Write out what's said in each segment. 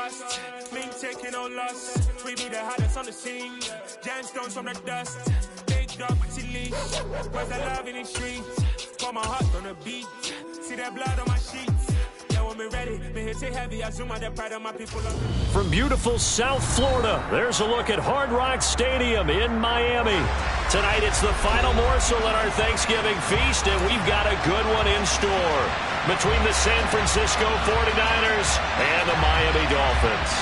trust. Ming taking no loss. We be the hottest on the scene. Gemstones from the dust. Big dog chili. Where's the love in the streets? Got my heart on the beat. See that blood on my sheets. Yeah, when me ready, me hit it heavy. I zoom out the pride of my people. From beautiful South Florida, there's a look at Hard Rock Stadium in Miami. Tonight it's the final morsel in our Thanksgiving feast, and we've got a good one in store between the San Francisco 49ers and the Miami Dolphins.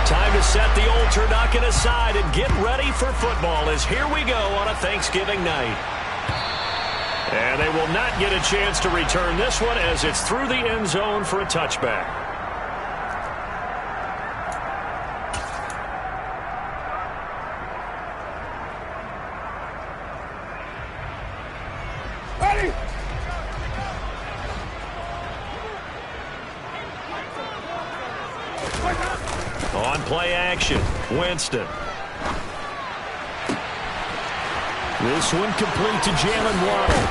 Time to set the old turducken aside and get ready for football, as here we go on a Thanksgiving night. And they will not get a chance to return this one as it's through the end zone for a touchback. Ready? On play action, Winston. This one complete to Jalen Waddle.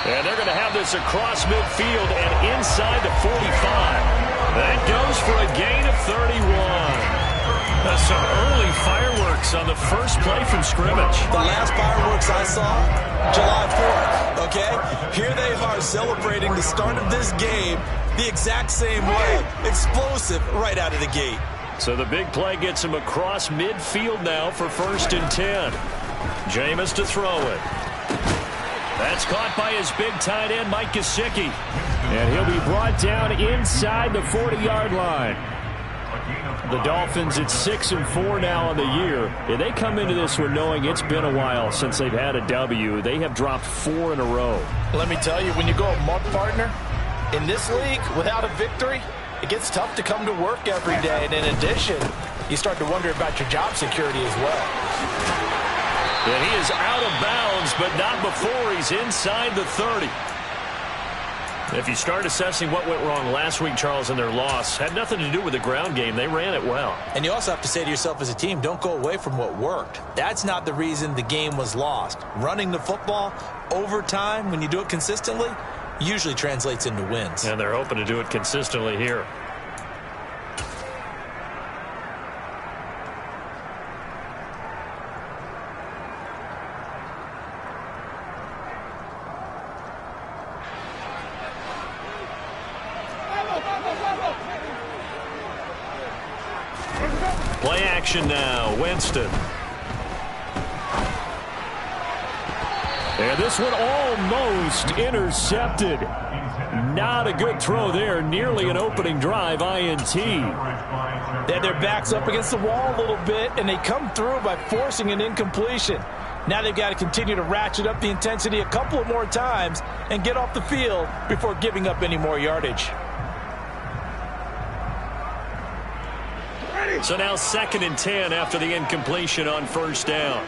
And they're going to have this across midfield and inside the 45. That goes for a gain of 31. That's some early fireworks on the first play from scrimmage. The last fireworks I saw, July 4th, okay? Here they are celebrating the start of this game the exact same way. Explosive right out of the gate. So the big play gets him across midfield now for 1st and 10. Jameis to throw it. That's caught by his big tight end, Mike Gesicki. And he'll be brought down inside the 40-yard line. The Dolphins at 6-4 now on the year. And they come into this one knowing it's been a while since they've had a W. They have dropped 4 in a row. Let me tell you, when you go a month partner, in this league, without a victory, it gets tough to come to work every day. And in addition, you start to wonder about your job security as well. And he is out of bounds, but not before he's inside the 30. If you start assessing what went wrong last week, Charles, in their loss, had nothing to do with the ground game. They ran it well. And you also have to say to yourself as a team, don't go away from what worked. That's not the reason the game was lost. Running the football over time, when you do it consistently, usually translates into wins. And they're hoping to do it consistently here. Play action now, Winston. And this one almost intercepted. Not a good throw there. Nearly an opening drive, INT. They had their backs up against the wall a little bit, and they come through by forcing an incompletion. Now they've got to continue to ratchet up the intensity a couple of more times and get off the field before giving up any more yardage. So now 2nd and 10 after the incompletion on 1st down.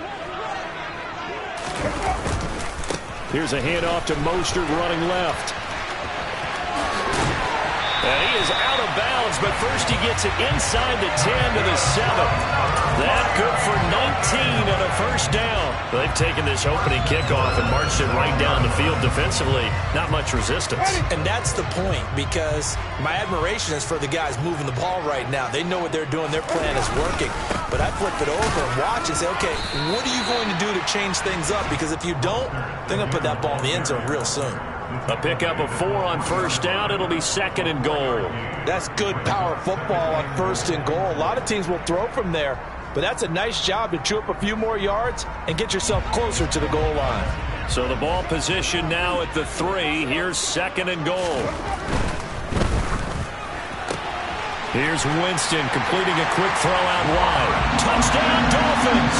Here's a handoff to Mostert running left. And he is out of bounds, but first he gets it inside the 10 to the 7. That good for 19 and a 1st down. They've taken this opening kickoff and marched it right down the field defensively. Not much resistance. And that's the point, because my admiration is for the guys moving the ball right now. They know what they're doing. Their plan is working. But I flip it over and watch and say, okay, what are you going to do to change things up? Because if you don't, they're going to put that ball in the end zone real soon. A pickup of 4 on 1st down. It'll be 2nd and goal. That's good power football on 1st and goal. A lot of teams will throw from there, but that's a nice job to chew up a few more yards and get yourself closer to the goal line. So the ball position now at the 3. Here's 2nd and goal. Here's Winston completing a quick throw out wide. Touchdown, Dolphins!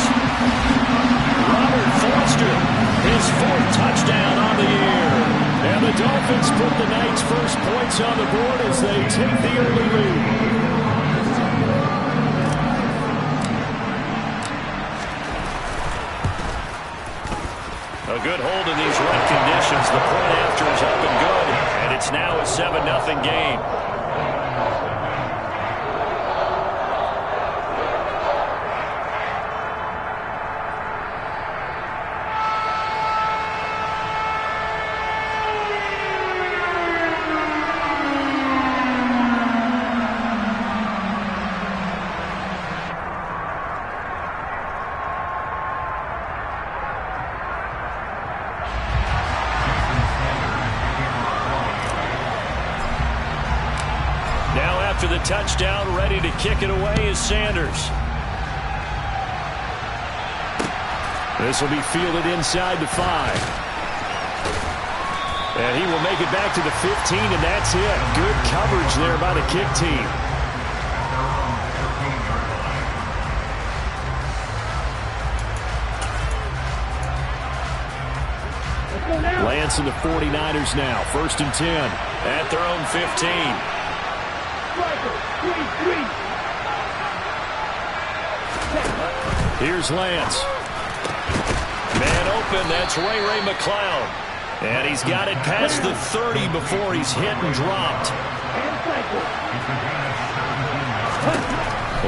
Robert Foster, his 4th touchdown on the year. And the Dolphins put the night's first points on the board as they take the early lead. A good hold in these wet conditions. The point after is up and good, and it's now a 7-0 game. after the touchdown. Ready to kick it away is Sanders. This will be fielded inside the 5. And he will make it back to the 15, and that's it. Good coverage there by the kick team. Lance and the 49ers now. 1st and 10 at their own 15. Here's Lance. Man open. That's Ray McCloud. And he's got it past the 30 before he's hit and dropped.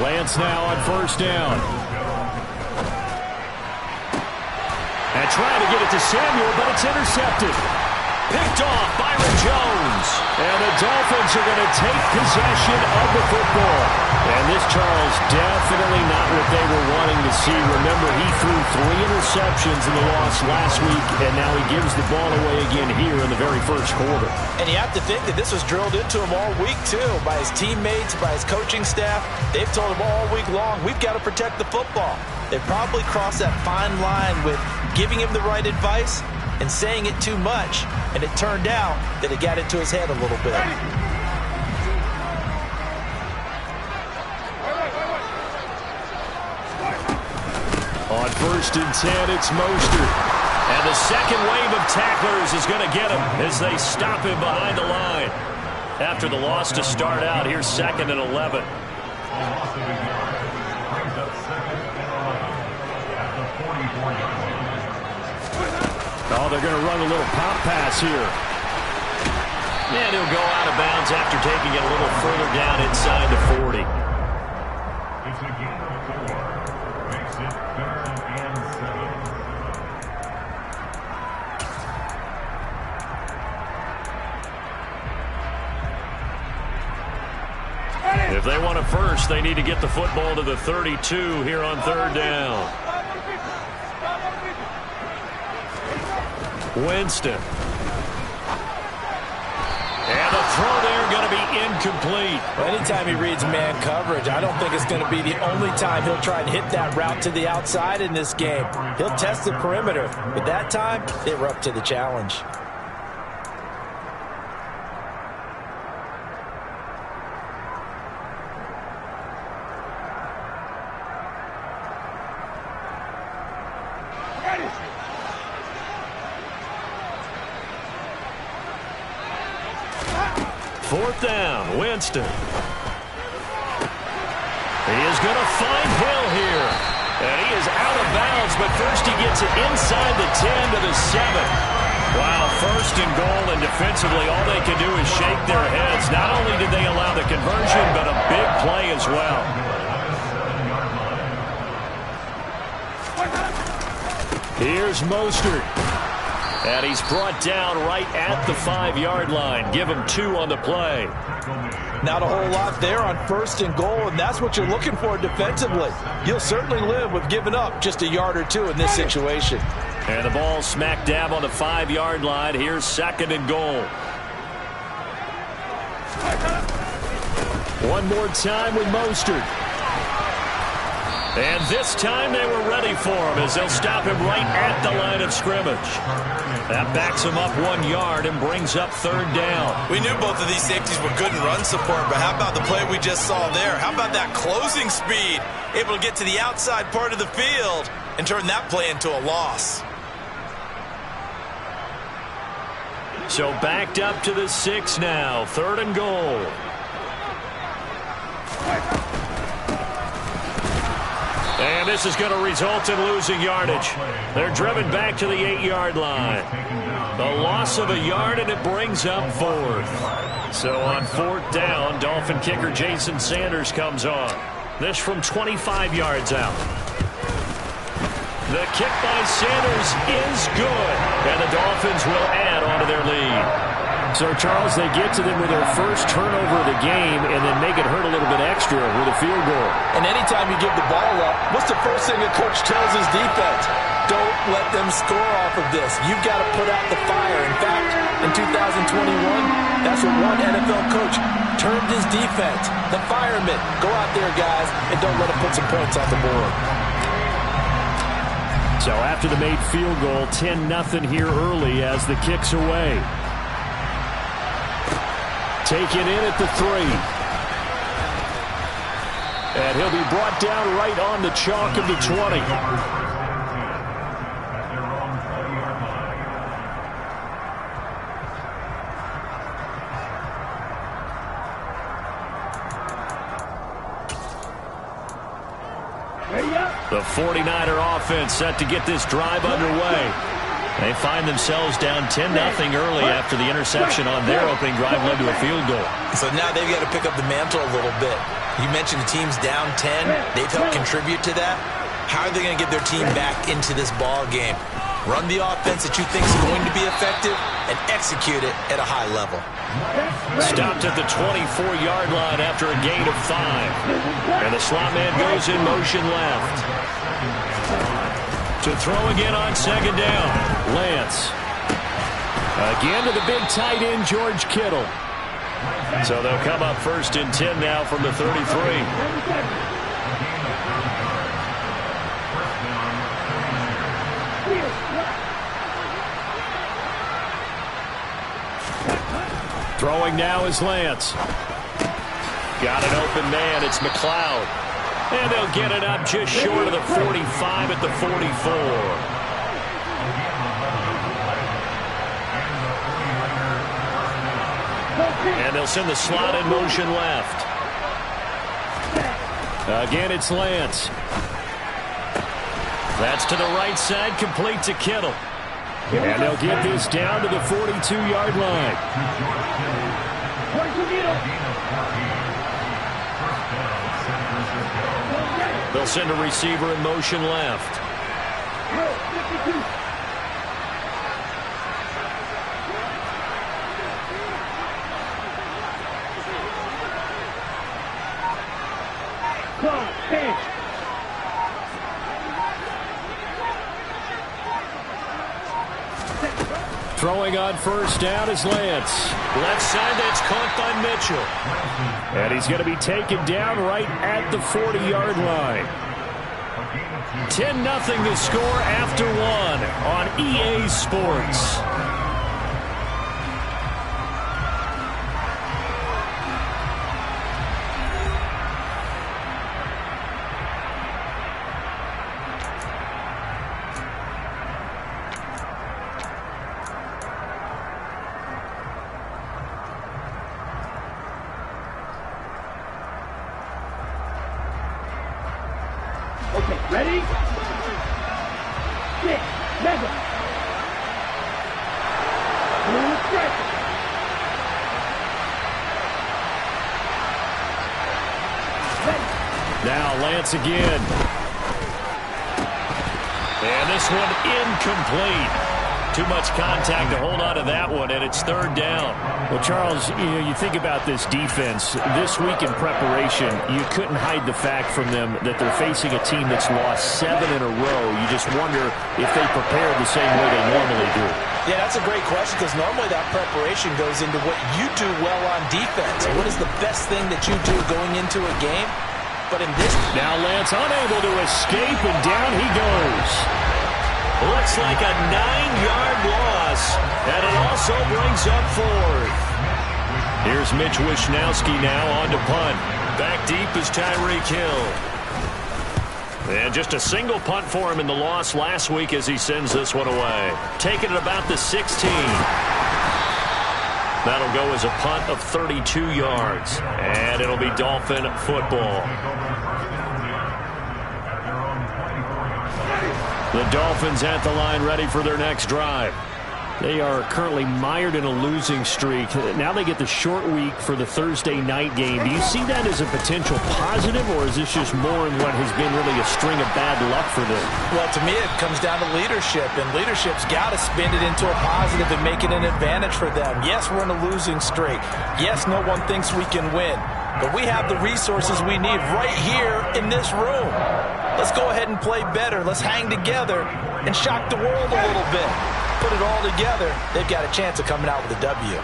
Lance now on 1st down. And trying to get it to Samuel, but it's intercepted. Picked off Byron Jones. And the Dolphins are going to take possession of the football. And this, Charles, definitely not what they were wanting to see. Remember, he threw 3 interceptions in the loss last week, and now he gives the ball away again here in the very first quarter. And you have to think that this was drilled into him all week, too, by his teammates, by his coaching staff. They've told him all week long, we've got to protect the football. They probably crossed that fine line with giving him the right advice and saying it too much, and it turned out that it got into his head a little bit. On 1st and 10, it's Mostert. And the second wave of tacklers is going to get him as they stop him behind the line. After the loss to start out, here's 2nd and 11. Oh, they're going to run a little pop pass here. And he'll go out of bounds after taking it a little further down inside the 40. It's a gain of 4. Makes it 3rd and 7. If they want a first, they need to get the football to the 32 here on 3rd down. Winston. And the throw there going to be incomplete. Well, anytime he reads man coverage, I don't think it's going to be the only time he'll try and hit that route to the outside in this game. He'll test the perimeter, but that time they were up to the challenge. Fourth down, Winston. He is going to find Hill here. And he is out of bounds, but first he gets it inside the 10 to the 7. Wow, 1st and goal, and defensively all they can do is shake their heads. Not only did they allow the conversion, but a big play as well. Here's Mostert. And he's brought down right at the 5-yard line. Give him 2 on the play. Not a whole lot there on 1st and goal, and that's what you're looking for defensively. You'll certainly live with giving up just a yard or 2 in this situation. And the ball smack dab on the 5-yard line. Here's 2nd and goal. One more time with Mostert. And this time they were ready for him as they'll stop him right at the line of scrimmage. That backs him up 1 yard and brings up 3rd down. We knew both of these safeties were good in run support, but how about the play we just saw there? How about that closing speed? Able to get to the outside part of the field and turn that play into a loss. So backed up to the 6 now. 3rd and goal. And this is going to result in losing yardage. They're driven back to the 8-yard line. The loss of a yard, and it brings up 4th. So on 4th down, Dolphin kicker Jason Sanders comes on. This from 25 yards out. The kick by Sanders is good, and the Dolphins will add on to their lead. So, Charles, they get to them with their first turnover of the game and then make it hurt a little bit extra with a field goal. And anytime you give the ball up, what's the first thing a coach tells his defense? Don't let them score off of this. You've got to put out the fire. In fact, in 2021, that's what one NFL coach termed his defense, the firemen. Go out there, guys, and don't let them put some points on the board. So after the made field goal, 10-0 here early as the kick's away. Taken in at the 3. And he'll be brought down right on the chalk of the 20. The 49er offense set to get this drive underway. They find themselves down 10-0 early after the interception on their opening drive led to a field goal. So now they've got to pick up the mantle a little bit. You mentioned the team's down 10. They've helped contribute to that. How are they going to get their team back into this ball game? Run the offense that you think is going to be effective and execute it at a high level. Stopped at the 24-yard line after a gain of 5. And the slot man goes in motion left. To throw again on second down. Lance. Again to the big tight end, George Kittle. So they'll come up 1st and 10 now from the 33. Throwing now is Lance. Got an open man. It's McLeod. And they'll get it up just short of the 45 at the 44. And they'll send the slot in motion left. Again, it's Lance. That's to the right side, complete to Kittle. And they'll get this down to the 42-yard line. They'll send a receiver in motion left. Throwing on first down is Lance. Left side, that's caught by Mitchell. And he's going to be taken down right at the 40-yard line. 10-0 the score after 1 on EA Sports. Okay, ready? 6, 7. Move straight. Now Lance again. And this one incomplete. Too much contact to hold on to that one, and it's 3rd down. Well, Charles, you think about this defense. This week in preparation, you couldn't hide the fact from them that they're facing a team that's lost 7 in a row. You just wonder if they prepared the same way they normally do. Yeah, that's a great question because normally that preparation goes into what you do well on defense. What is the best thing that you do going into a game? But in this... Now Lance unable to escape, and down he goes. Looks like a 9-yard loss, and it also brings up 4th. Here's Mitch Wishnowski now on to punt. Back deep is Tyreek Hill. And just a single punt for him in the loss last week as he sends this one away. Taking it about the 16. That'll go as a punt of 32 yards, and it'll be Dolphin football. The Dolphins at the line ready for their next drive. They are currently mired in a losing streak. Now they get the short week for the Thursday night game. Do you see that as a potential positive, or is this just more in what has been really a string of bad luck for them? Well, to me, it comes down to leadership, and leadership's got to spin it into a positive and make it an advantage for them. Yes, we're in a losing streak. Yes, no one thinks we can win, but we have the resources we need right here in this room. Let's go ahead and play better. Let's hang together and shock the world a little bit. Put it all together, they've got a chance of coming out with a W.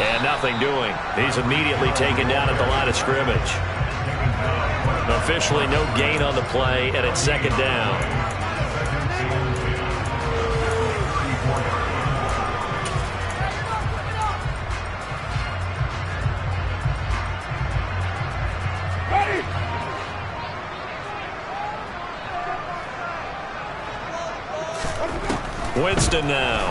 And nothing doing. He's immediately taken down at the line of scrimmage. Officially no gain on the play, and it's second down. Winston now.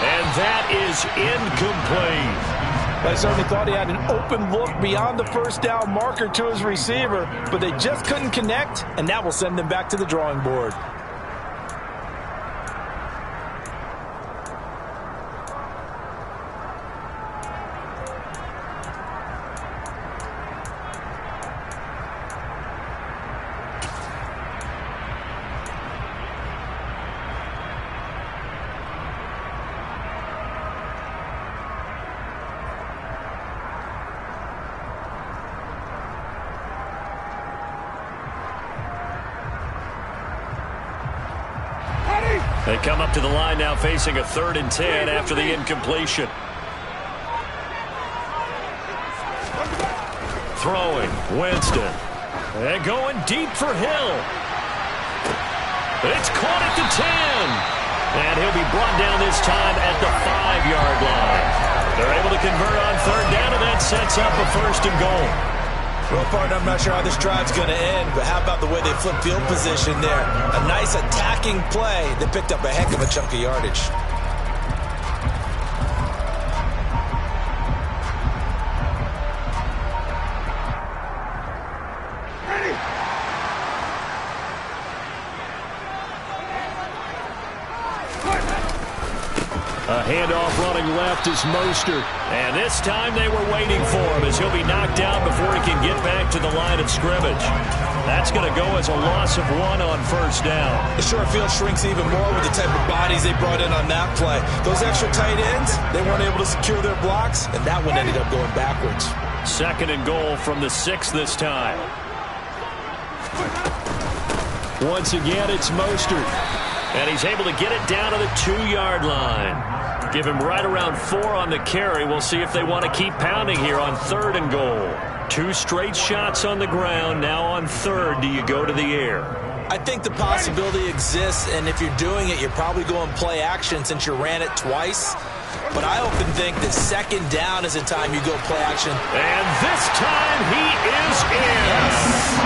And that is incomplete. I certainly thought he had an open look beyond the first down marker to his receiver, but they just couldn't connect, and that will send them back to the drawing board. They come up to the line now facing a 3rd and 10 after the incompletion. Throwing, Winston. And going deep for Hill. It's caught at the 10. And he'll be brought down this time at the 5-yard line. They're able to convert on 3rd down, and that sets up a 1st and goal. Well, partner, I'm not sure how this drive's going to end, but how about the way they flip field position there? A nice attacking play that picked up a heck of a chunk of yardage. A handoff running left is Mostert. And this time they were waiting for him as he'll be knocked down before he can get back to the line of scrimmage. That's going to go as a loss of 1 on 1st down. The short field shrinks even more with the type of bodies they brought in on that play. Those extra tight ends, they weren't able to secure their blocks, and that one ended up going backwards. 2nd and goal from the 6 this time. Once again, it's Mostert. And he's able to get it down to the 2-yard line. Give him right around 4 on the carry. We'll see if they want to keep pounding here on 3rd and goal. 2 straight shots on the ground. Now on 3rd, do you go to the air? I think the possibility exists, and if you're doing it, you're probably going play action since you ran it twice. But I often think that 2nd down is a time you go play action. And this time he is in. Yes.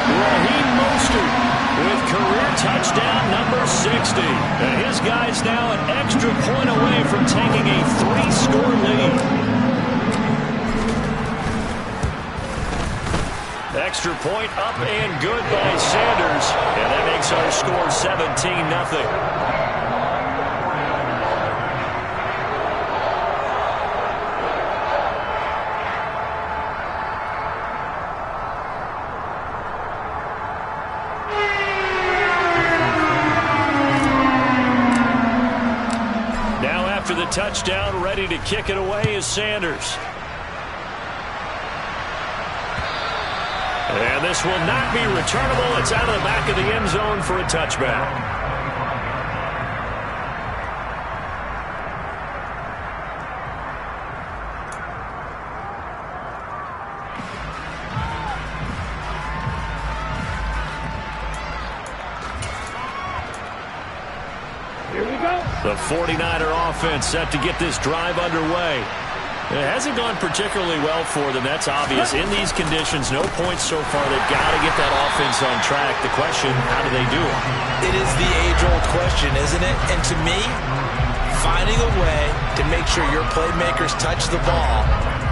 Raheem Mostert with career touchdown number 60. And his guys now an extra point away from taking a 3-score lead. Extra point up and good by Sanders. And that makes our score 17-0. The touchdown, ready to kick it away is Sanders. And this will not be returnable. It's out of the back of the end zone for a touchback. The 49er offense set to get this drive underway. It hasn't gone particularly well for them. That's obvious. In these conditions, no points so far. They've got to get that offense on track. The question, how do they do it? It is the age-old question, isn't it? And to me, finding a way to make sure your playmakers touch the ball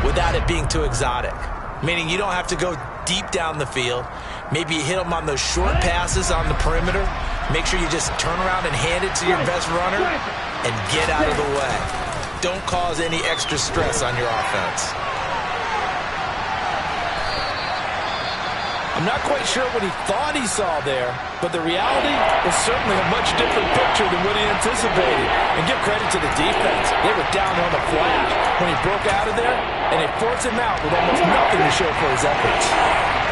without it being too exotic. Meaning you don't have to go deep down the field. Maybe you hit them on those short passes on the perimeter. Make sure you just turn around and hand it to your best runner and get out of the way. Don't cause any extra stress on your offense. I'm not quite sure what he thought he saw there, but the reality was certainly a much different picture than what he anticipated. And give credit to the defense. They were down on the flash when he broke out of there, and they forced him out with almost nothing to show for his efforts.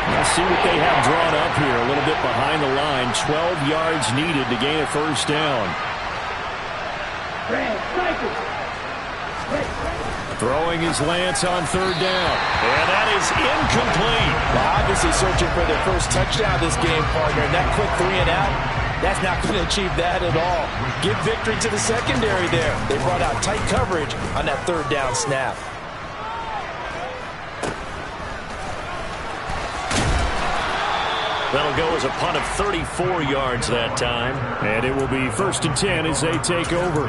Let's see what they have drawn up here. A little bit behind the line. 12 yards needed to gain a first down. Throwing his Lance on third down. And that is incomplete. Well, obviously searching for their first touchdown this game, partner. And that quick 3 and out, that's not going to achieve that at all. Give victory to the secondary there. They brought out tight coverage on that third down snap. That'll go as a punt of 34 yards that time. And it will be 1st and 10 as they take over.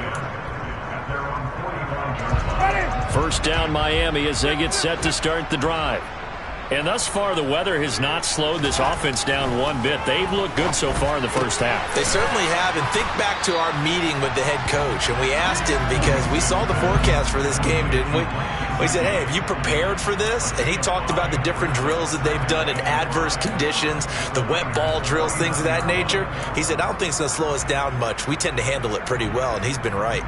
First down Miami as they get set to start the drive. And thus far the weather has not slowed this offense down one bit. They've looked good so far in the first half. They certainly have. And think back to our meeting with the head coach. And we asked him because we saw the forecast for this game, didn't we? We said, hey, have you prepared for this? And he talked about the different drills that they've done in adverse conditions, the wet ball drills, things of that nature. He said, I don't think it's going to slow us down much. We tend to handle it pretty well, and he's been right.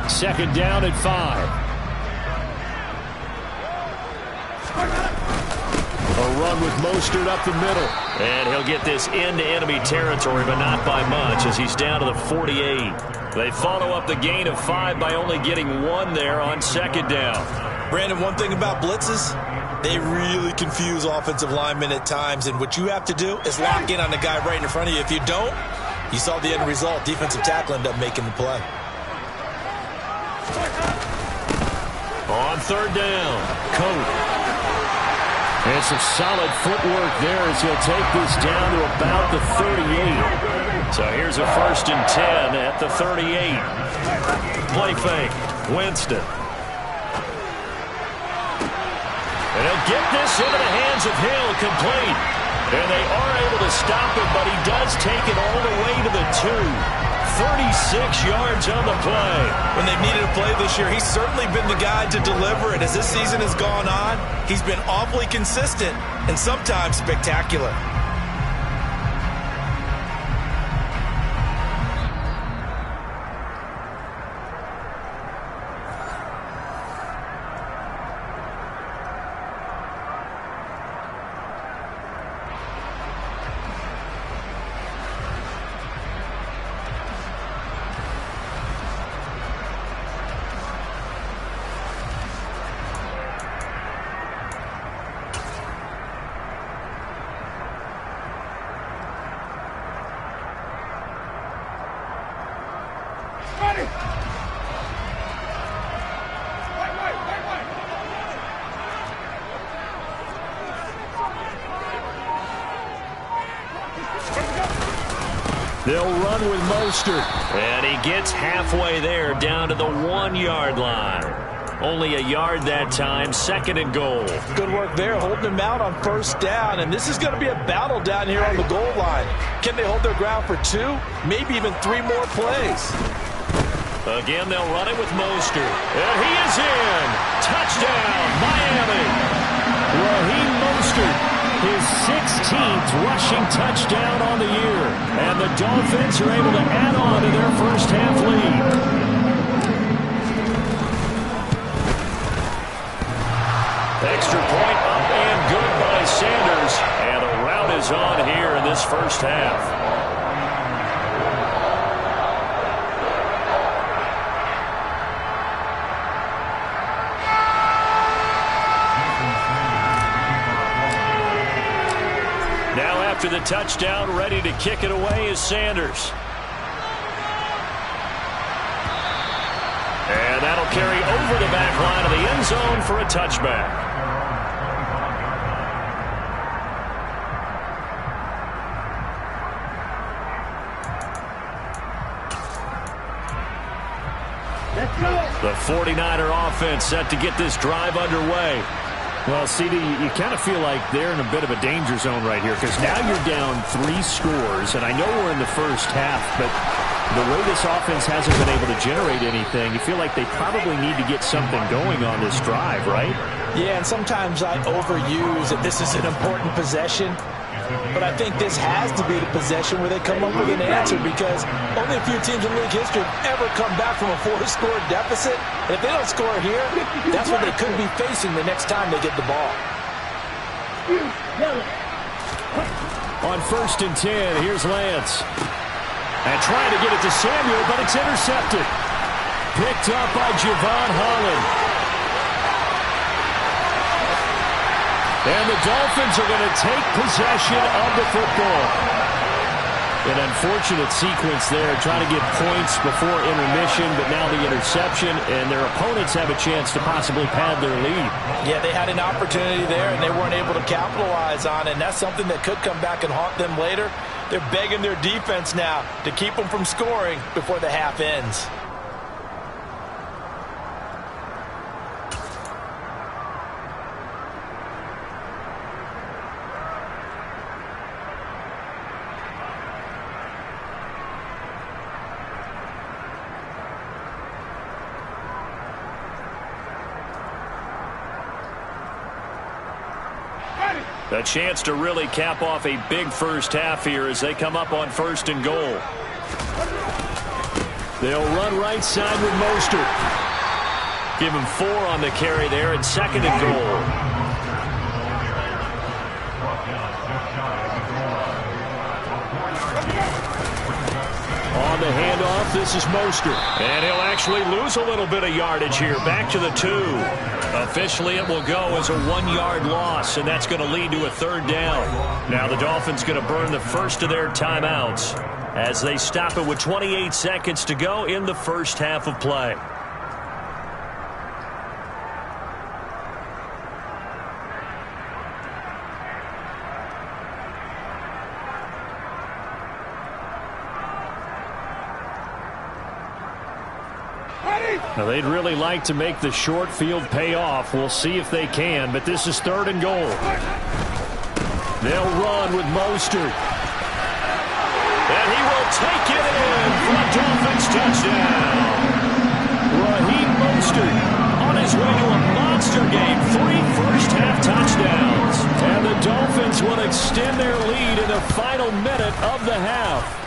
Second down at 5. A run with Mostert up the middle. And he'll get this into enemy territory, but not by much as he's down to the 48. They follow up the gain of 5 by only getting 1 there on second down. Brandon, one thing about blitzes, they really confuse offensive linemen at times, and what you have to do is lock in on the guy right in front of you. If you don't, you saw the end result. Defensive tackle ended up making the play. On third down, Coat. And some solid footwork there as he'll take this down to about the 38. So here's a 1st and 10 at the 38. Play fake, Winston. And he'll get this into the hands of Hill, complete. And they are able to stop him, but he does take it all the way to the 2. 36 yards on the play. When they've needed a play this year, he's certainly been the guy to deliver it. As this season has gone on, he's been awfully consistent and sometimes spectacular. They'll run with Mostert. And he gets halfway there, down to the 1-yard line. Only a yard that time, 2nd and goal. Good work there, holding him out on first down. And this is going to be a battle down here on the goal line. Can they hold their ground for 2, maybe even 3 more plays? Again, they'll run it with Mostert. And he is in. Touchdown, Miami. Raheem Mostert. His 16th rushing touchdown on the year. And the Dolphins are able to add on to their first half lead. Extra point up and good by Sanders. And a rout is on here in this first half. After the touchdown, ready to kick it away is Sanders. And that'll carry over the back line of the end zone for a touchback. The 49er offense set to get this drive underway. Well, CD, you kind of feel like they're in a bit of a danger zone right here because now you're down 3 scores, and I know we're in the first half, but the way this offense hasn't been able to generate anything, you feel like they probably need to get something going on this drive, right? Yeah, and sometimes I overuse that this is an important possession, but I think this has to be the possession where they come up with an answer because only a few teams in league history have ever come back from a 4-score deficit. And if they don't score here, that's what they could be facing the next time they get the ball. On 1st and 10, here's Lance. And trying to get it to Samuel, but it's intercepted. Picked up by Javon Holland. And the Dolphins are going to take possession of the football. An unfortunate sequence there, trying to get points before intermission, but now the interception, and their opponents have a chance to possibly pad their lead. Yeah, they had an opportunity there, and they weren't able to capitalize on it, and that's something that could come back and haunt them later. They're begging their defense now to keep them from scoring before the half ends. A chance to really cap off a big first half here as they come up on 1st and goal. They'll run right side with Mostert. Give him 4 on the carry there and 2nd and goal. On the handoff, this is Mostert. And he'll actually lose a little bit of yardage here. Back to the 2. Officially, it will go as a 1-yard loss, and that's going to lead to a 3rd down. Now the Dolphins going to burn the first of their timeouts as they stop it with 28 seconds to go in the first half of play. Now, they'd really like to make the short field pay off. We'll see if they can, but this is 3rd and goal. They'll run with Mostert. And he will take it in for a Dolphins touchdown. Raheem Mostert on his way to a monster game. 3 first-half touchdowns. And the Dolphins will extend their lead in the final minute of the half.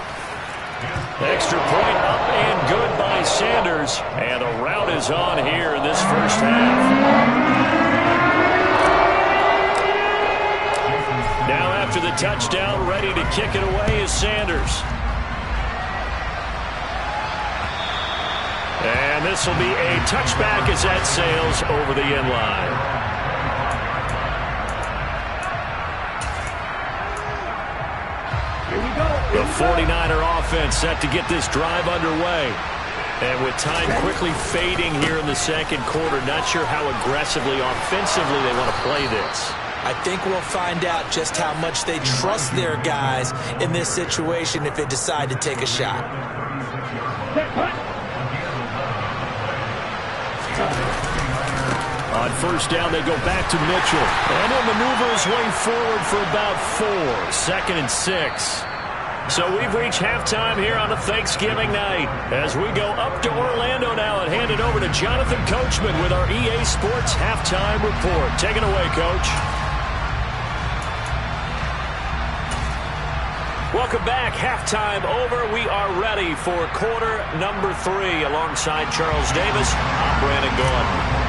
Extra point up and good by Sanders. And a rout is on here in this first half. Now after the touchdown, ready to kick it away is Sanders. And this will be a touchback as that sails over the end line. The 49er offense set to get this drive underway. And with time quickly fading here in the second quarter, not sure how aggressively, offensively they want to play this. I think we'll find out just how much they trust their guys in this situation if they decide to take a shot. On 1st down, they go back to Mitchell. And he'll maneuver his way forward for about 4. 2nd and 6. So we've reached halftime here on a Thanksgiving night. As we go up to Orlando now and hand it over to Jonathan Coachman with our EA Sports Halftime Report. Take it away, Coach. Welcome back. Halftime over. We are ready for quarter number 3. Alongside Charles Davis, I'm Brandon Gaudin.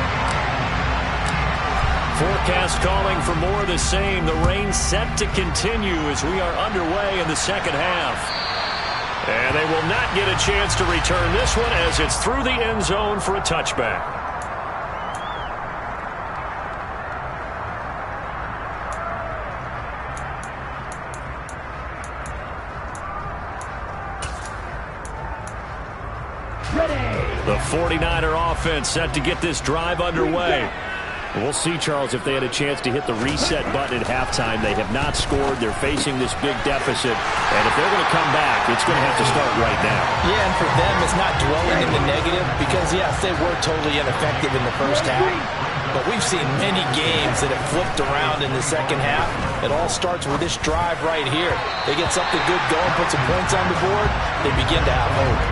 Forecast calling for more of the same. The rain set to continue as we are underway in the second half. And they will not get a chance to return this one as it's through the end zone for a touchback. The 49er offense set to get this drive underway. We'll see, Charles, if they had a chance to hit the reset button at halftime. They have not scored. They're facing this big deficit. And if they're going to come back, it's going to have to start right now. Yeah, and for them, it's not dwelling in the negative because, yes, they were totally ineffective in the first half. but we've seen many games that have flipped around in the second half. It all starts with this drive right here. They get something good going, put some points on the board, they begin to have hope.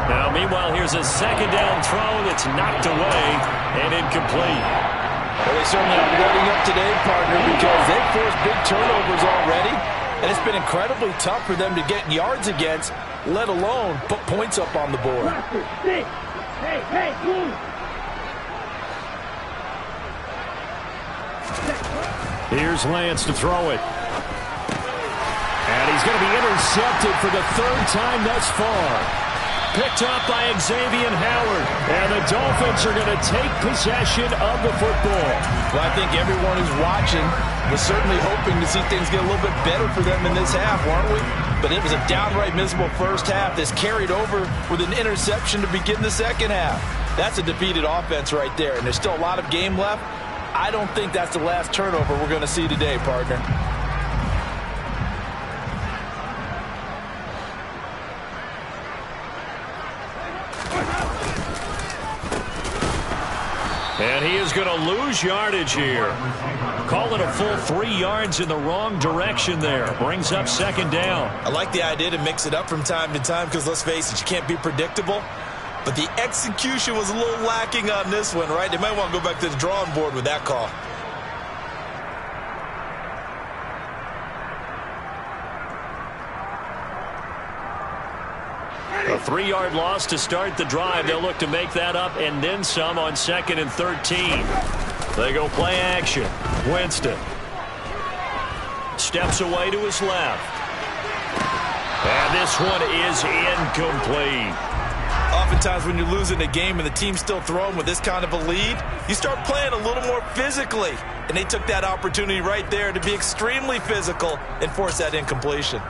Now, meanwhile, here's a second down throw that's knocked away and incomplete. Well, they certainly are loading up today, partner, because they've forced big turnovers already, and it's been incredibly tough for them to get yards against, let alone put points up on the board. Hey, move! Here's Lance to throw it. And he's going to be intercepted for the third time thus far. Picked up by Xavier Howard. And the Dolphins are going to take possession of the football. Well, I think everyone who's watching was certainly hoping to see things get a little bit better for them in this half, weren't we? But it was a downright miserable first half that's carried over with an interception to begin the second half. That's a defeated offense right there, and there's still a lot of game left. I don't think that's the last turnover we're going to see today, partner. And he is going to lose yardage here. Call it a full 3 yards in the wrong direction there. Brings up second down. I like the idea to mix it up from time to time because, let's face it, you can't be predictable. But the execution was a little lacking on this one, right? They might want to go back to the drawing board with that call. A 3-yard loss to start the drive. They'll look to make that up and then some on 2nd and 13. They go play action. Winston steps away to his left. And this one is incomplete. Oftentimes when you're losing a game and the team's still throwing with this kind of a lead, you start playing a little more physically. And they took that opportunity right there to be extremely physical and force that incompletion.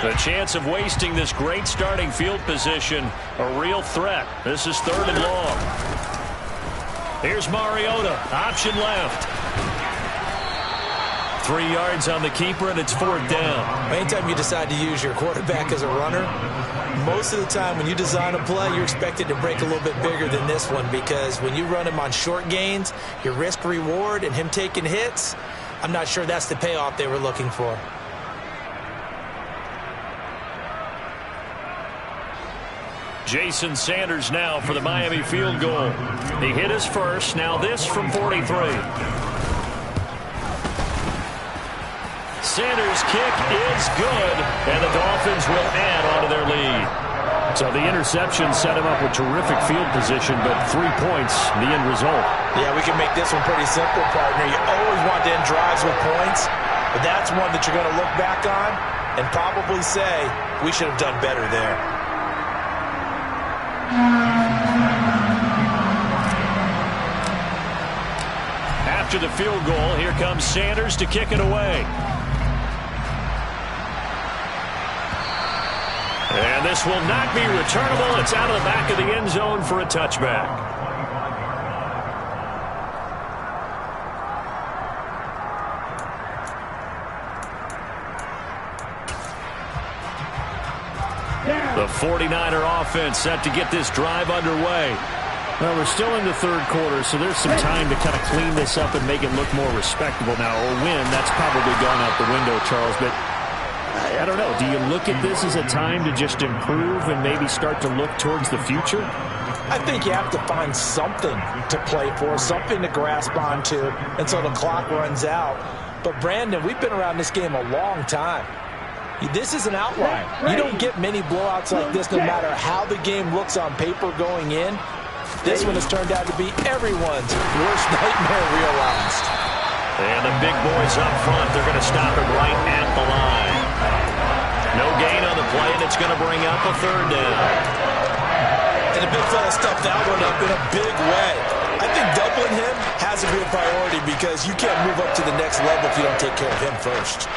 The chance of wasting this great starting field position, a real threat. This is 3rd and long. Here's Mariota, option left. 3 yards on the keeper, and it's 4th down. Anytime you decide to use your quarterback as a runner, most of the time when you design a play, you're expected to break a little bit bigger than this one, because when you run him on short gains, your risk-reward and him taking hits, I'm not sure that's the payoff they were looking for. Jason Sanders now for the Miami field goal. He hit his first. Now this from 43. Sanders' kick is good, and the Dolphins will add onto their lead. So the interception set him up with terrific field position, but 3 points, the end result. Yeah, we can make this one pretty simple, partner. You always want to end drives with points, but that's one that you're going to look back on and probably say, we should have done better there. After the field goal, here comes Sanders to kick it away. And this will not be returnable. It's out of the back of the end zone for a touchback. The 49er offense set to get this drive underway. Well, we're still in the third quarter, so there's some time to kind of clean this up and make it look more respectable now. Or win, that's probably gone out the window, Charles. But I don't know. Do you look at this as a time to just improve and maybe start to look towards the future? I think you have to find something to play for, something to grasp onto until the clock runs out. But, Brandon, we've been around this game a long time. This is an outlier. You don't get many blowouts like this no matter how the game looks on paper going in. This one has turned out to be everyone's worst nightmare realized. And the big boys up front, they're going to stop it right at the line. No gain on the play, and it's going to bring up a 3rd down. And the big fella stuffed that one up in a big way. I think doubling him has to be a priority because you can't move up to the next level if you don't take care of him first.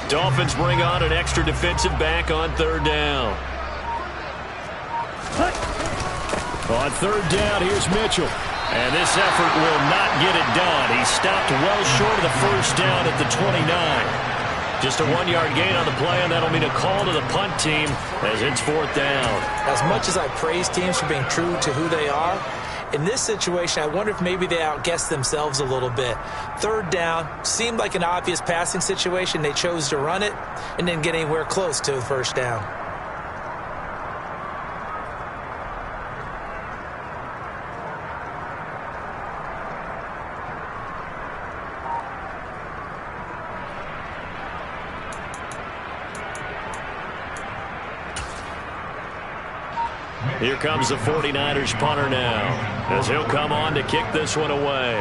Dolphins bring on an extra defensive back on third down. On third down, here's Mitchell. And this effort will not get it done. He stopped well short of the first down at the 29. Just a 1-yard gain on the play, and that'll mean a call to the punt team as it's fourth down. As much as I praise teams for being true to who they are, in this situation, I wonder if maybe they outguessed themselves a little bit. Third down seemed like an obvious passing situation. They chose to run it and didn't get anywhere close to the first down. Here comes the 49ers punter now, as he'll come on to kick this one away.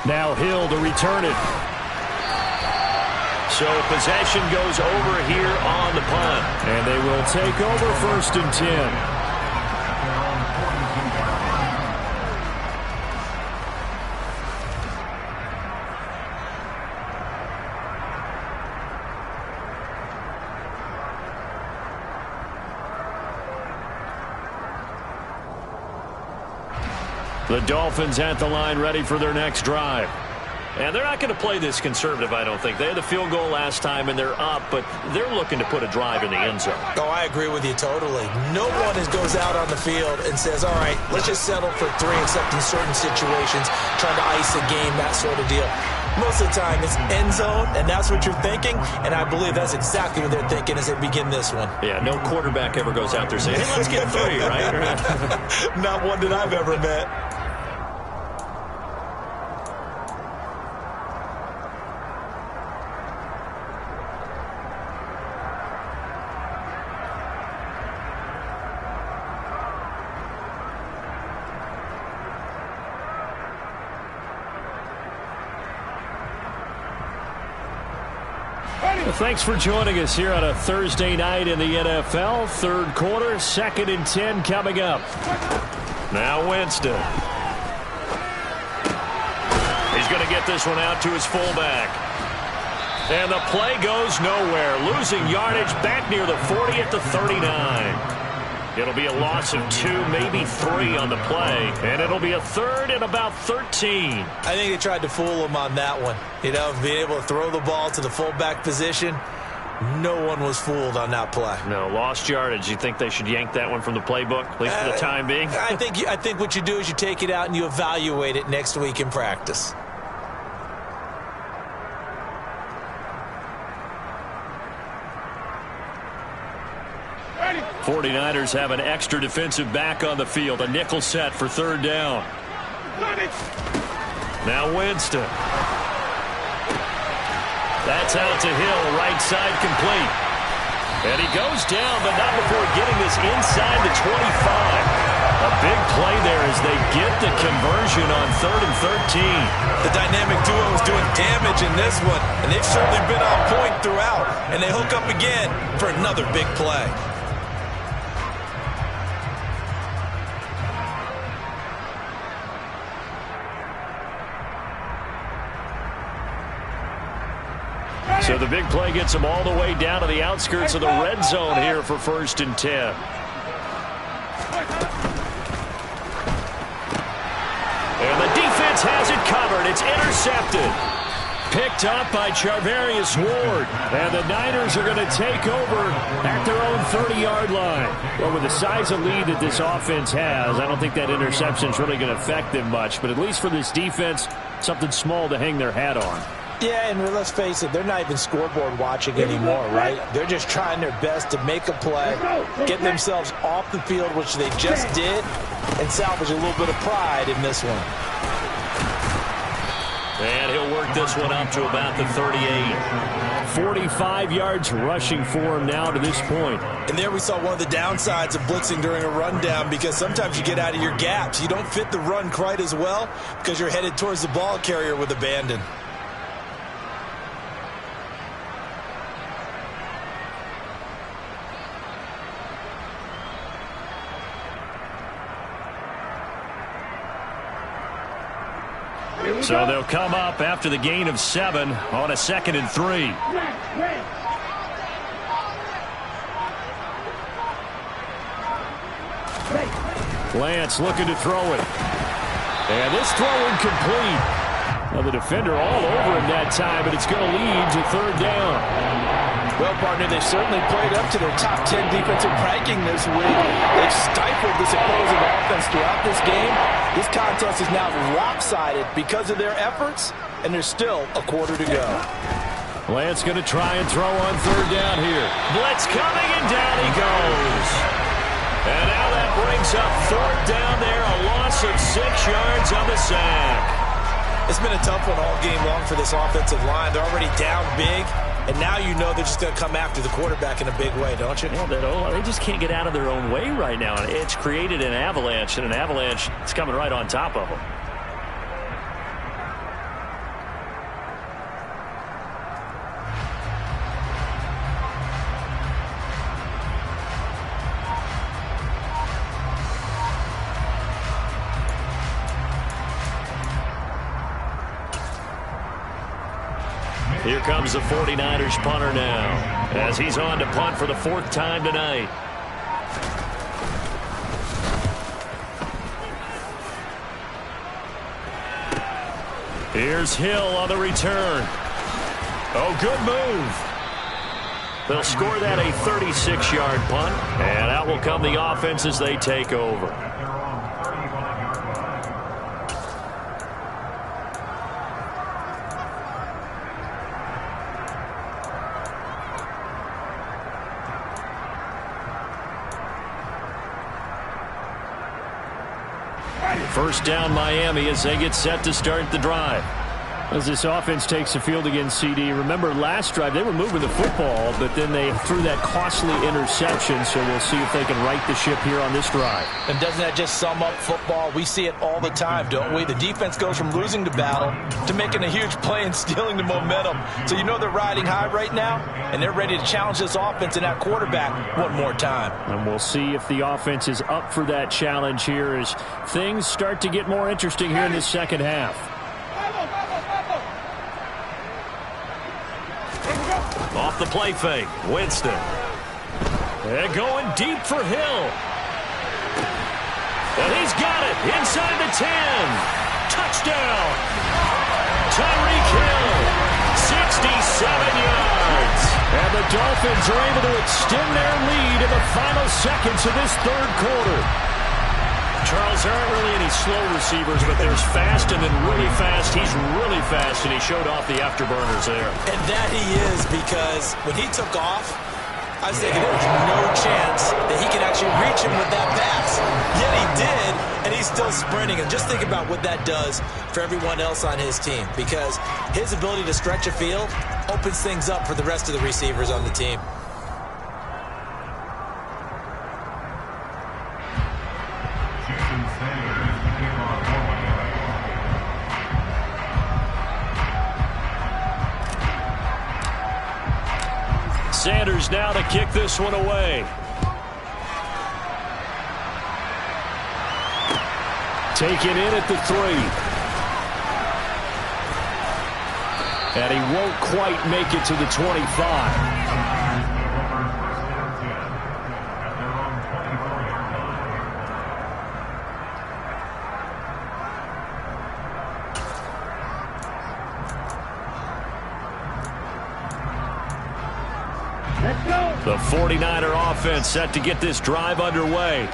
Now Hill to return it. So possession goes over here on the punt. And they will take over first and 10. The Dolphins at the line ready for their next drive. And they're not going to play this conservative, I don't think. They had the field goal last time, and they're up, but they're looking to put a drive in the end zone. Oh, I agree with you totally. No one goes out on the field and says, all right, let's just settle for 3, except in certain situations, trying to ice a game, that sort of deal. Most of the time, it's end zone, and that's what you're thinking, and I believe that's exactly what they're thinking as they begin this one. Yeah, no quarterback ever goes out there saying, hey, let's get 3, right? Not one that I've ever met. Thanks for joining us here on a Thursday night in the NFL. Third quarter, 2nd and 10 coming up. Now Winston. He's going to get this one out to his fullback. And the play goes nowhere. Losing yardage back near the 40 at the 39. It'll be a loss of 2, maybe 3 on the play. And it'll be a 3rd and about 13. I think they tried to fool him on that one. You know, being able to throw the ball to the fullback position. No one was fooled on that play. No, lost yardage. You think they should yank that one from the playbook, at least for the time being? I think what you do is you take it out and you evaluate it next week in practice. 49ers have an extra defensive back on the field. A nickel set for third down. Now Winston. That's out to Hill, right side complete. And he goes down, but not before getting this inside the 25. A big play there as they get the conversion on 3rd and 13. The dynamic duo is doing damage in this one, and they've certainly been on point throughout. And they hook up again for another big play. So the big play gets them all the way down to the outskirts of the red zone here for 1st and 10. And the defense has it covered. It's intercepted. Picked up by Charvarius Ward. And the Niners are going to take over at their own 30-yard line. Well, with the size of lead that this offense has, I don't think that interception is really going to affect them much. But at least for this defense, something small to hang their hat on. Yeah, and let's face it, they're not even scoreboard watching anymore, right? They're just trying their best to make a play, get themselves off the field, which they just did, and salvage a little bit of pride in this one. And he'll work this one up to about the 38. 45 yards rushing for him now to this point. And there we saw one of the downsides of blitzing during a rundown, because sometimes you get out of your gaps. You don't fit the run quite as well because you're headed towards the ball carrier with abandon. So they'll come up after the gain of 7 on a 2nd and 3. Lance looking to throw it. And this throw incomplete. Now the defender all over him that time, but it's going to lead to 3rd down. Well, partner, they certainly played up to their top 10 defensive ranking this week. They've stifled this opposing offense throughout this game. This contest is now lopsided because of their efforts, and there's still a quarter to go. Lance going to try and throw on 3rd down here. Blitz coming, and down he goes. And now that brings up 4th down there, a loss of 6 yards on the sack. It's been a tough one all game long for this offensive line. They're already down big, and now you know they're just going to come after the quarterback in a big way, don't you? Yeah, they just can't get out of their own way right now. It's created an avalanche, and an avalanche is coming right on top of them. Here comes the 49ers punter now, as he's on to punt for the 4th time tonight. Here's Hill on the return. Oh, good move. They'll score that a 36-yard punt, and out will come the offense as they take over. First down Miami as they get set to start the drive. As this offense takes the field against CD, remember last drive they were moving the football, but then they threw that costly interception, so we'll see if they can right the ship here on this drive. And doesn't that just sum up football? We see it all the time, don't we? The defense goes from losing the battle to making a huge play and stealing the momentum. So you know they're riding high right now, and they're ready to challenge this offense and that quarterback one more time. And we'll see if the offense is up for that challenge here as things start to get more interesting here in the second half. Off the play fake, Winston. They're going deep for Hill. And he's got it inside the 10. Touchdown. Tyreek Hill, 67 yards. And the Dolphins are able to extend their lead in the final seconds of this 3rd quarter. Charles, there aren't really any slow receivers, but there's fast and then really fast. He's really fast, and he showed off the afterburners there. And that he is, because when he took off, I was thinking there was no chance that he could actually reach him with that pass. Yet he did, and he's still sprinting. And just think about what that does for everyone else on his team, because his ability to stretch a field opens things up for the rest of the receivers on the team. Sanders now to kick this one away. Taken in at the 3. And he won't quite make it to the 25. The 49er offense set to get this drive underway.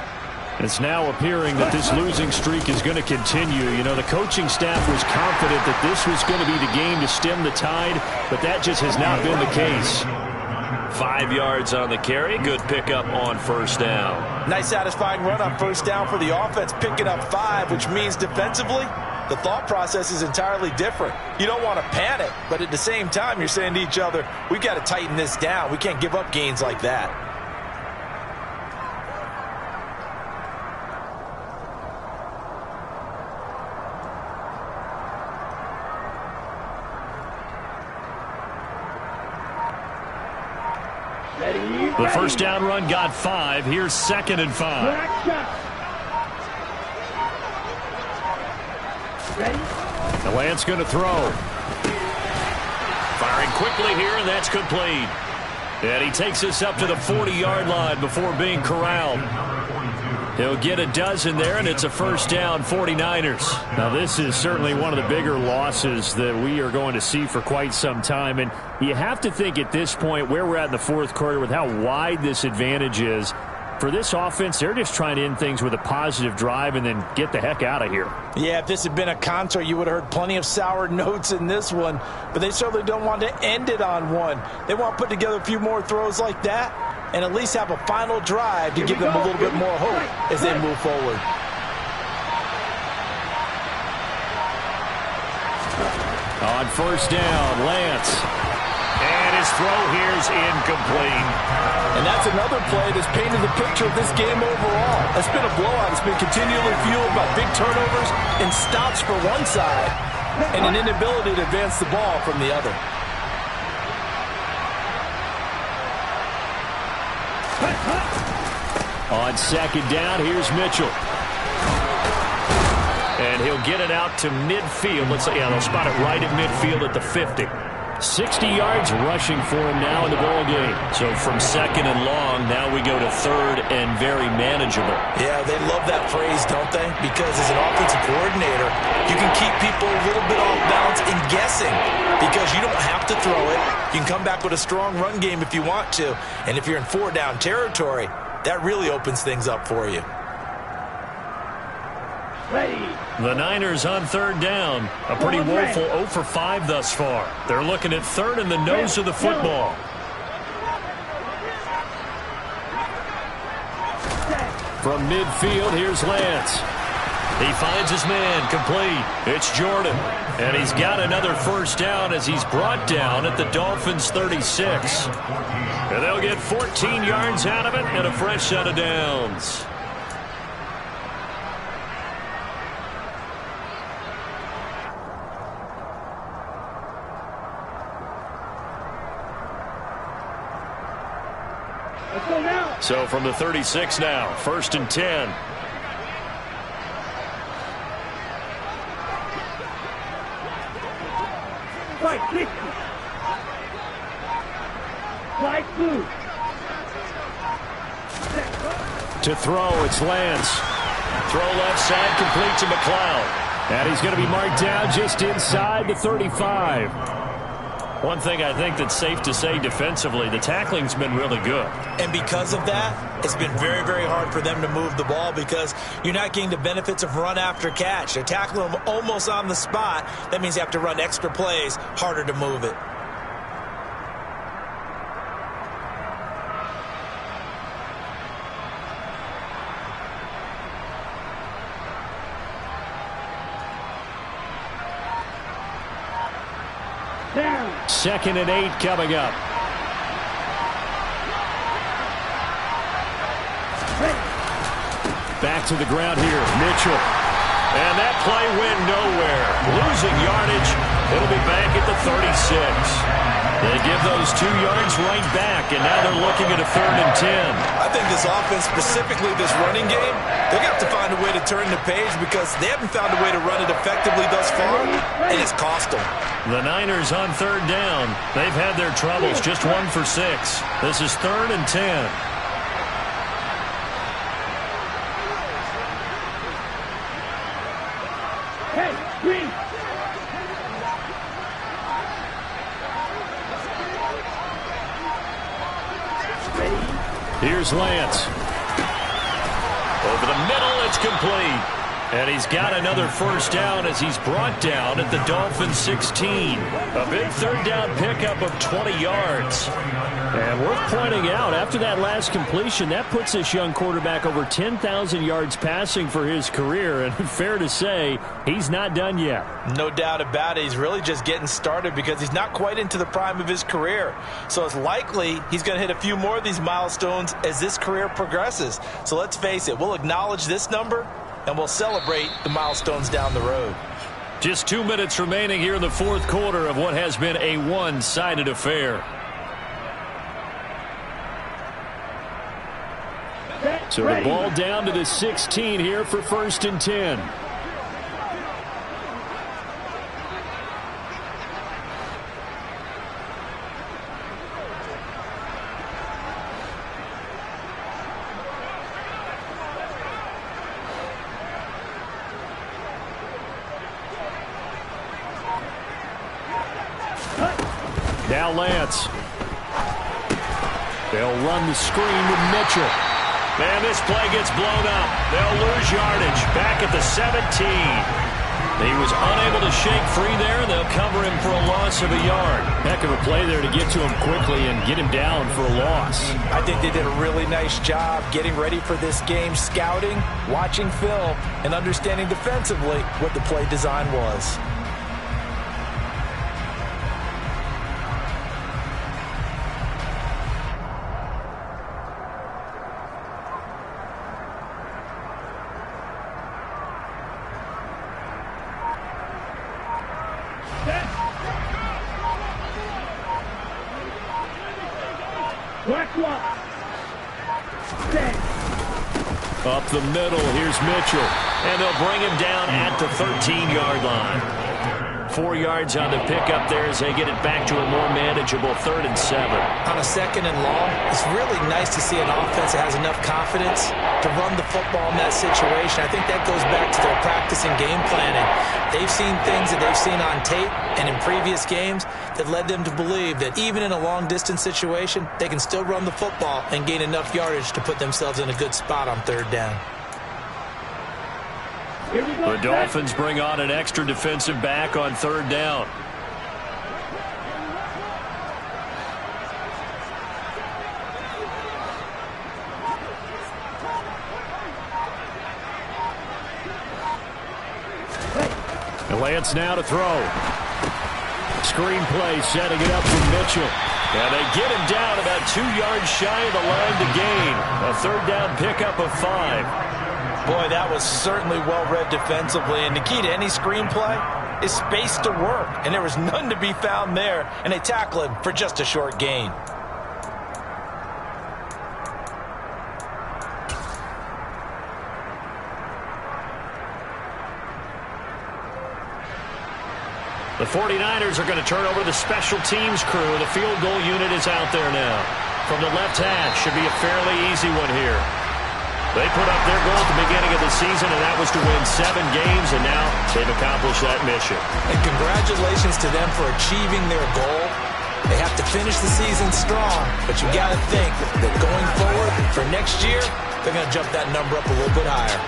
It's now appearing that this losing streak is going to continue. You know, the coaching staff was confident that this was going to be the game to stem the tide, but that just has not been the case. 5 yards on the carry. Good pickup on first down. Nice satisfying run on first down for the offense, picking up 5, which means defensively, the thought process is entirely different. You don't want to panic, but at the same time, you're saying to each other, we've got to tighten this down. We can't give up gains like that. The first down run got 5. Here's 2nd and 5. The Lance going to throw. Firing quickly here, and that's complete. And he takes us up to the 40-yard line before being corralled. He'll get a dozen there, and it's a first down, 49ers. Now, this is certainly one of the bigger losses that we are going to see for quite some time. And you have to think at this point where we're at in the fourth quarter with how wide this advantage is. For this offense, they're just trying to end things with a positive drive and then get the heck out of here. Yeah, if this had been a concert, you would have heard plenty of sour notes in this one. But they certainly don't want to end it on one. They want to put together a few more throws like that and at least have a final drive to give them a little bit more hope as they move forward. On first down, Lance. And his throw here is incomplete. And that's another play that's painted the picture of this game overall. It's been a blowout. It's been continually fueled by big turnovers and stops for one side and an inability to advance the ball from the other. On second down, here's Mitchell. And he'll get it out to midfield. Let's say, yeah, they'll spot it right at midfield at the 50. 60 yards rushing for him now in the ball game. So from second and long, now we go to third and very manageable. Yeah, they love that phrase, don't they? Because as an offensive coordinator, you can keep people a little bit off balance and guessing because you don't have to throw it. You can come back with a strong run game if you want to. And if you're in 4-down territory, that really opens things up for you. The Niners on third down. A pretty woeful 0 for 5 thus far. They're looking at third and the nose of the football. From midfield, here's Lance. He finds his man, complete. It's Jordan. And he's got another first down as he's brought down at the Dolphins' 36. And they'll get 14 yards out of it and a fresh set of downs. So from the 36 now, 1st and 10. To throw, it's Lance. Throw left side, complete to McLeod. And he's going to be marked down just inside the 35. One thing I think that's safe to say defensively, the tackling's been really good. And because of that, it's been very, very hard for them to move the ball because you're not getting the benefits of run after catch. They're tackling them almost on the spot. That means you have to run extra plays, harder to move it. Second and 8 coming up. Back to the ground here, Mitchell. And that play went nowhere. Losing yardage. It'll be back at the 36. They give those 2 yards right back, and now they're looking at a 3rd and 10. I think this offense, specifically this running game, they're going to have to find a way to turn the page because they haven't found a way to run it effectively thus far, and it's cost them. The Niners on 3rd down. They've had their troubles, just 1 for 6. This is 3rd and 10. Here's Lance. Over the middle, it's complete. And he's got another first down as he's brought down at the Dolphins' 16. A big third down pickup of 20 yards. And worth pointing out, after that last completion, that puts this young quarterback over 10,000 yards passing for his career. And fair to say, he's not done yet. No doubt about it. He's really just getting started because he's not quite into the prime of his career. So it's likely he's going to hit a few more of these milestones as this career progresses. So let's face it, we'll acknowledge this number and we'll celebrate the milestones down the road. Just 2 minutes remaining here in the fourth quarter of what has been a one-sided affair. So the ball down to the 16 here for 1st and 10. Now Lance. They'll run the screen with Mitchell. And this play gets blown up. They'll lose yardage back at the 17. He was unable to shake free there. They'll cover him for a loss of a yard. Heck of a play there to get to him quickly and get him down for a loss. I think they did a really nice job getting ready for this game, scouting, watching film, and understanding defensively what the play design was. Up the middle, here's Mitchell. And they'll bring him down at the 13-yard line. 4 yards on the pickup there as they get it back to a more manageable 3rd and 7. On a 2nd and long, it's really nice to see an offense that has enough confidence to run the football in that situation. I think that goes back to their practice and game planning. They've seen things that they've seen on tape and in previous games that led them to believe that even in a long-distance situation, they can still run the football and gain enough yardage to put themselves in a good spot on 3rd down. The Dolphins bring on an extra defensive back on 3rd down. And Lance now to throw. Screen play setting it up for Mitchell. And they get him down about 2 yards shy of the line to gain. A 3rd down pickup of 5. Boy, that was certainly well-read defensively, and the key to any screenplay is space to work, and there was none to be found there, and they tackle him for just a short gain. The 49ers are going to turn over the special teams crew. The field goal unit is out there now. From the left hash, should be a fairly easy one here. They put up their goal at the beginning of the season, and that was to win 7 games, and now they've accomplished that mission. And congratulations to them for achieving their goal. They have to finish the season strong, but you got to think that going forward for next year, they're going to jump that number up a little bit higher.